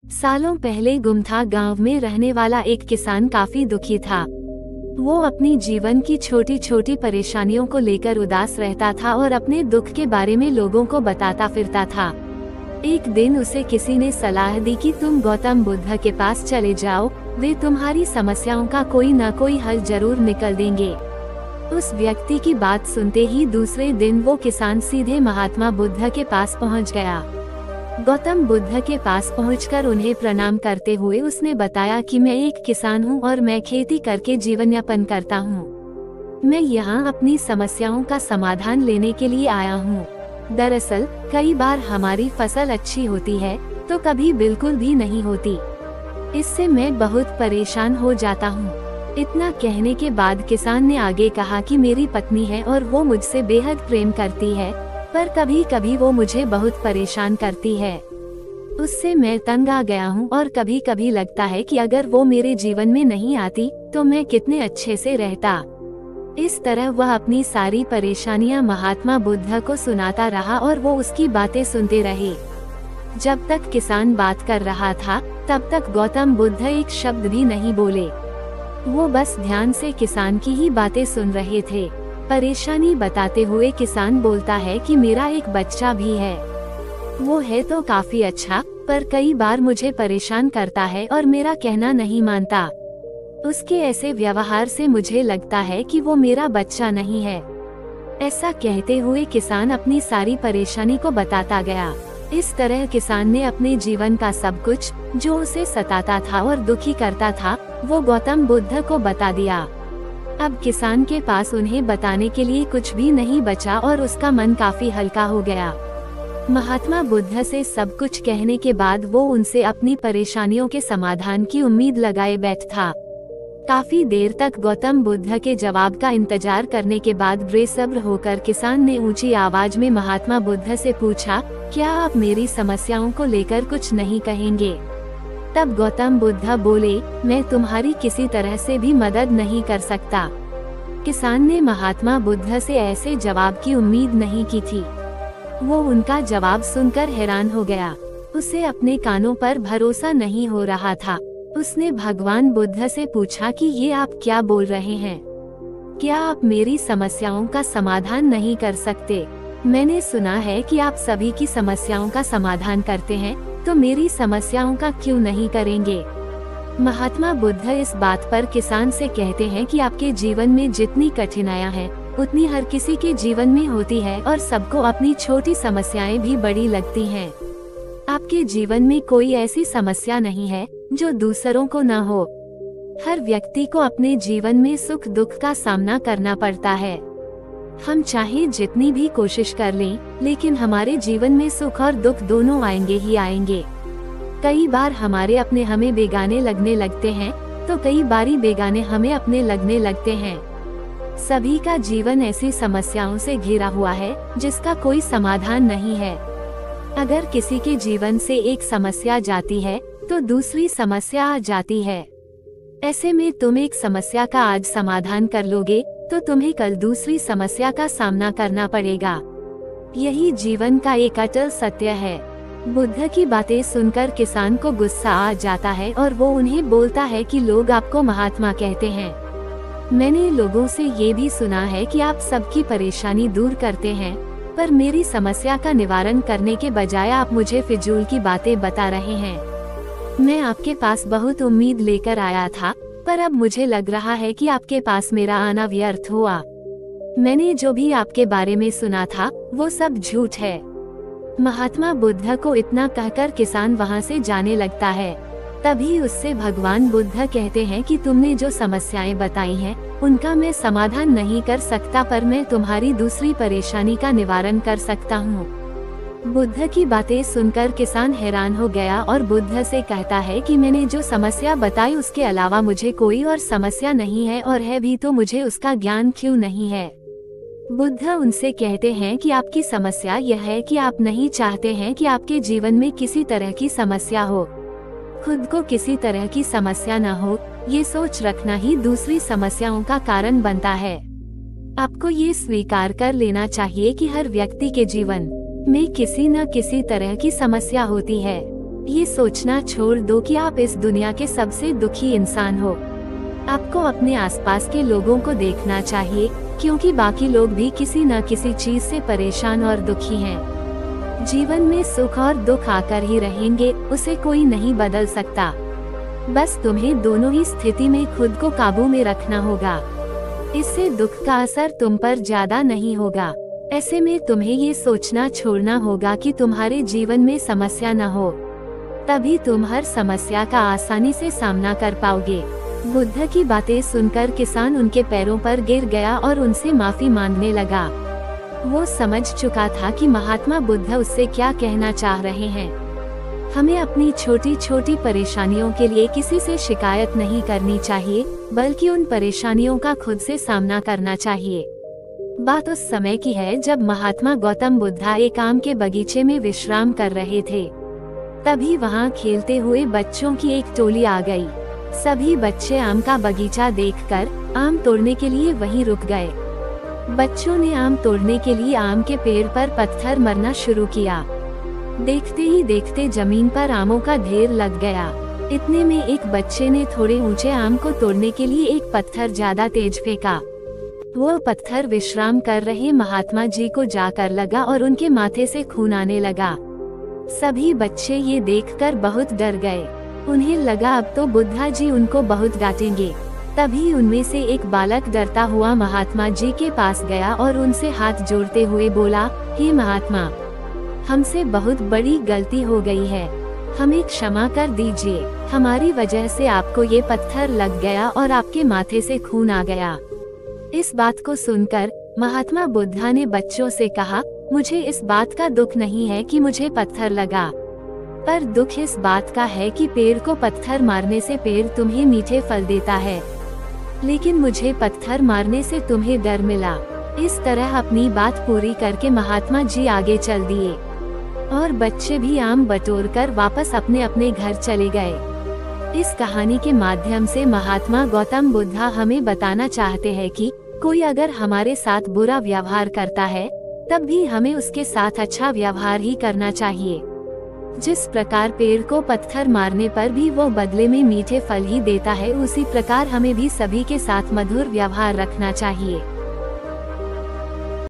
सालों पहले गुमथा गांव में रहने वाला एक किसान काफी दुखी था। वो अपनी जीवन की छोटी छोटी परेशानियों को लेकर उदास रहता था और अपने दुख के बारे में लोगों को बताता फिरता था। एक दिन उसे किसी ने सलाह दी कि तुम गौतम बुद्ध के पास चले जाओ, वे तुम्हारी समस्याओं का कोई न कोई हल जरूर निकल देंगे। उस व्यक्ति की बात सुनते ही दूसरे दिन वो किसान सीधे महात्मा बुद्ध के पास पहुंच गया। गौतम बुद्ध के पास पहुंचकर उन्हें प्रणाम करते हुए उसने बताया कि मैं एक किसान हूं और मैं खेती करके जीवन यापन करता हूं। मैं यहाँ अपनी समस्याओं का समाधान लेने के लिए आया हूँ। दरअसल कई बार हमारी फसल अच्छी होती है तो कभी बिल्कुल भी नहीं होती। इससे मैं बहुत परेशान हो जाता हूँ। इतना कहने के बाद किसान ने आगे कहा कि मेरी पत्नी है और वो मुझसे बेहद प्रेम करती है, पर कभी कभी वो मुझे बहुत परेशान करती है। उससे मैं तंग आ गया हूँ और कभी कभी लगता है कि अगर वो मेरे जीवन में नहीं आती तो मैं कितने अच्छे से रहता। इस तरह वह अपनी सारी परेशानियां महात्मा बुद्ध को सुनाता रहा और वो उसकी बातें सुनते रहे। जब तक किसान बात कर रहा था तब तक गौतम बुद्ध एक शब्द भी नहीं बोले। वो बस ध्यान से किसान की ही बातें सुन रहे थे। परेशानी बताते हुए किसान बोलता है कि मेरा एक बच्चा भी है। वो है तो काफी अच्छा, पर कई बार मुझे परेशान करता है और मेरा कहना नहीं मानता। उसके ऐसे व्यवहार से मुझे लगता है कि वो मेरा बच्चा नहीं है। ऐसा कहते हुए किसान अपनी सारी परेशानी को बताता गया। इस तरह किसान ने अपने जीवन का सब कुछ जो उसे सताता था और दुखी करता था वो गौतम बुद्ध को बता दिया। अब किसान के पास उन्हें बताने के लिए कुछ भी नहीं बचा और उसका मन काफी हल्का हो गया। महात्मा बुद्ध से सब कुछ कहने के बाद वो उनसे अपनी परेशानियों के समाधान की उम्मीद लगाए बैठ था। काफी देर तक गौतम बुद्ध के जवाब का इंतजार करने के बाद बेसब्र होकर किसान ने ऊंची आवाज में महात्मा बुद्ध से पूछा, क्या आप मेरी समस्याओं को लेकर कुछ नहीं कहेंगे? तब गौतम बुद्ध बोले, मैं तुम्हारी किसी तरह से भी मदद नहीं कर सकता। किसान ने महात्मा बुद्ध से ऐसे जवाब की उम्मीद नहीं की थी। वो उनका जवाब सुनकर हैरान हो गया। उसे अपने कानों पर भरोसा नहीं हो रहा था। उसने भगवान बुद्ध से पूछा कि ये आप क्या बोल रहे हैं? क्या आप मेरी समस्याओं का समाधान नहीं कर सकते? मैंने सुना है कि आप सभी की समस्याओं का समाधान करते हैं, तो मेरी समस्याओं का क्यों नहीं करेंगे? महात्मा बुद्ध इस बात पर किसान से कहते हैं कि आपके जीवन में जितनी कठिनाइयां हैं, उतनी हर किसी के जीवन में होती है और सबको अपनी छोटी समस्याएं भी बड़ी लगती हैं। आपके जीवन में कोई ऐसी समस्या नहीं है जो दूसरों को न हो। हर व्यक्ति को अपने जीवन में सुख दुख का सामना करना पड़ता है। हम चाहे जितनी भी कोशिश कर लें, लेकिन हमारे जीवन में सुख और दुख दोनों आएंगे ही आएंगे। कई बार हमारे अपने हमें बेगाने लगने लगते हैं, तो कई बारी बेगाने हमें अपने लगने लगते हैं। सभी का जीवन ऐसी समस्याओं से घिरा हुआ है जिसका कोई समाधान नहीं है। अगर किसी के जीवन से एक समस्या जाती है तो दूसरी समस्या आ जाती है। ऐसे में तुम एक समस्या का आज समाधान कर लोगे तो तुम्हें कल दूसरी समस्या का सामना करना पड़ेगा। यही जीवन का एक अटल सत्य है। बुद्ध की बातें सुनकर किसान को गुस्सा आ जाता है और वो उन्हें बोलता है कि लोग आपको महात्मा कहते हैं। मैंने लोगों से ये भी सुना है कि आप सबकी परेशानी दूर करते हैं, पर मेरी समस्या का निवारण करने के बजाय आप मुझे फिजूल की बातें बता रहे हैं। मैं आपके पास बहुत उम्मीद लेकर आया था, पर अब मुझे लग रहा है कि आपके पास मेरा आना व्यर्थ हुआ। मैंने जो भी आपके बारे में सुना था वो सब झूठ है। महात्मा बुद्ध को इतना कहकर किसान वहां से जाने लगता है। तभी उससे भगवान बुद्ध कहते हैं कि तुमने जो समस्याएं बताई हैं उनका मैं समाधान नहीं कर सकता, पर मैं तुम्हारी दूसरी परेशानी का निवारण कर सकता हूँ। बुद्ध की बातें सुनकर किसान हैरान हो गया और बुद्ध से कहता है कि मैंने जो समस्या बताई उसके अलावा मुझे कोई और समस्या नहीं है, और है भी तो मुझे उसका ज्ञान क्यों नहीं है? बुद्ध उनसे कहते हैं कि आपकी समस्या यह है कि आप नहीं चाहते हैं कि आपके जीवन में किसी तरह की समस्या हो। खुद को किसी तरह की समस्या न हो, ये सोच रखना ही दूसरी समस्याओं का कारण बनता है। आपको ये स्वीकार कर लेना चाहिए कि हर व्यक्ति के जीवन में किसी न किसी तरह की समस्या होती है। ये सोचना छोड़ दो कि आप इस दुनिया के सबसे दुखी इंसान हो। आपको अपने आसपास के लोगों को देखना चाहिए, क्योंकि बाकी लोग भी किसी न किसी चीज से परेशान और दुखी हैं। जीवन में सुख और दुख आकर ही रहेंगे, उसे कोई नहीं बदल सकता। बस तुम्हें दोनों ही स्थिति में खुद को काबू में रखना होगा। इससे दुख का असर तुम पर ज्यादा नहीं होगा। ऐसे में तुम्हें ये सोचना छोड़ना होगा कि तुम्हारे जीवन में समस्या न हो, तभी तुम हर समस्या का आसानी से सामना कर पाओगे। बुद्ध की बातें सुनकर किसान उनके पैरों पर गिर गया और उनसे माफी मांगने लगा। वो समझ चुका था कि महात्मा बुद्ध उससे क्या कहना चाह रहे हैं। हमें अपनी छोटी छोटी परेशानियों के लिए किसी से शिकायत नहीं करनी चाहिए, बल्कि उन परेशानियों का खुद से सामना करना चाहिए। बात उस समय की है जब महात्मा गौतम बुद्ध एक आम के बगीचे में विश्राम कर रहे थे। तभी वहाँ खेलते हुए बच्चों की एक टोली आ गई। सभी बच्चे आम का बगीचा देखकर आम तोड़ने के लिए वहीं रुक गए। बच्चों ने आम तोड़ने के लिए आम के पेड़ पर पत्थर मारना शुरू किया। देखते ही देखते जमीन पर आमों का ढेर लग गया। इतने में एक बच्चे ने थोड़े ऊंचे आम को तोड़ने के लिए एक पत्थर ज्यादा तेज फेंका। वो पत्थर विश्राम कर रहे महात्मा जी को जाकर लगा और उनके माथे से खून आने लगा। सभी बच्चे ये देखकर बहुत डर गए। उन्हें लगा अब तो बुद्धा जी उनको बहुत डांटेंगे। तभी उनमें से एक बालक डरता हुआ महात्मा जी के पास गया और उनसे हाथ जोड़ते हुए बोला, हे महात्मा, हमसे बहुत बड़ी गलती हो गई है, हमें क्षमा कर दीजिए। हमारी वजह से आपको ये पत्थर लग गया और आपके माथे से खून आ गया। इस बात को सुनकर महात्मा बुद्धा ने बच्चों से कहा, मुझे इस बात का दुख नहीं है कि मुझे पत्थर लगा, पर दुख इस बात का है कि पेड़ को पत्थर मारने से पेड़ तुम्हें मीठे फल देता है, लेकिन मुझे पत्थर मारने से तुम्हें डर मिला। इस तरह अपनी बात पूरी करके महात्मा जी आगे चल दिए और बच्चे भी आम बटोरकर वापस अपने अपने घर चले गए। इस कहानी के माध्यम से महात्मा गौतम बुद्धा हमें बताना चाहते हैं कि कोई अगर हमारे साथ बुरा व्यवहार करता है, तब भी हमें उसके साथ अच्छा व्यवहार ही करना चाहिए। जिस प्रकार पेड़ को पत्थर मारने पर भी वो बदले में मीठे फल ही देता है, उसी प्रकार हमें भी सभी के साथ मधुर व्यवहार रखना चाहिए।